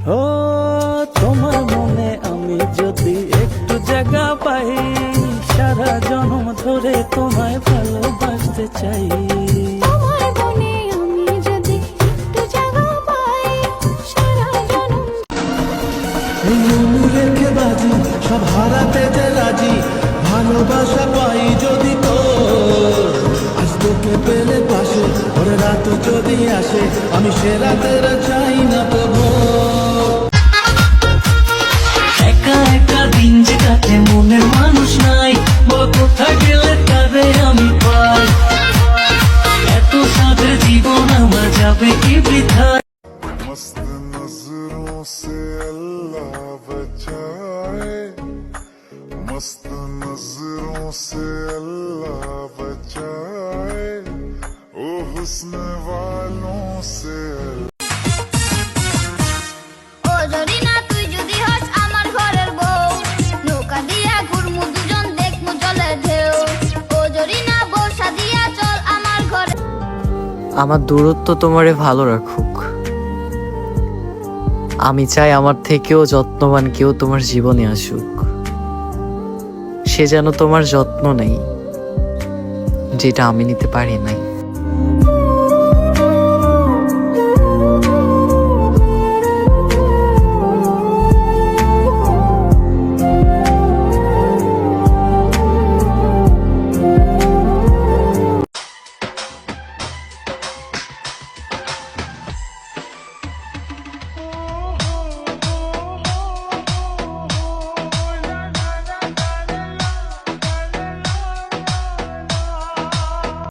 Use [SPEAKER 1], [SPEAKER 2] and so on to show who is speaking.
[SPEAKER 1] ও তোমার মনে আমি যদি একটু জায়গা পাই, সারা জন্ম ধরে তোমায় ভালোবাসতে চাই।
[SPEAKER 2] তোমার মনে আমি যদি একটু জায়গা পাই, সারা জনম।
[SPEAKER 3] এই মন রেখে বাজি সব হারাতে যে রাজি, ভালোবাসা পাই যদি তো আজ তোকে পেলে পাশে, ওরে রাত যদি আসে আমি সে রাতের চাই না পাবো।
[SPEAKER 1] একা একা দিন যে কাটে মনের মানুষ নাই, বল কোথায় গেলে তারে আমি পাই। এত সাদের জীবন আমার যাবে কি বৃথায়।
[SPEAKER 4] मस्त नजरों से अल्लाह बचाए, मस्त नजरों से अल्लाह बचाए, ओ हुस्न वालों से
[SPEAKER 2] ও জরিনা তুই যদি হস আমার ঘরের বউ, নৌকা দিয়া ঘুরমু দুজন দেখমু জলের ঢেউ। ও জরিনা বর্ষা দিয়া চল আমার ঘরে।
[SPEAKER 5] আমার দূরত্ব তোমারে ভালো রাখুক। আমি চাই আমার থেকেও যত্নবান কেউ তোমার জীবনে আসুক, সে যেন তোমার যত্ন নেই যেটা আমি নিতে পারি নাই।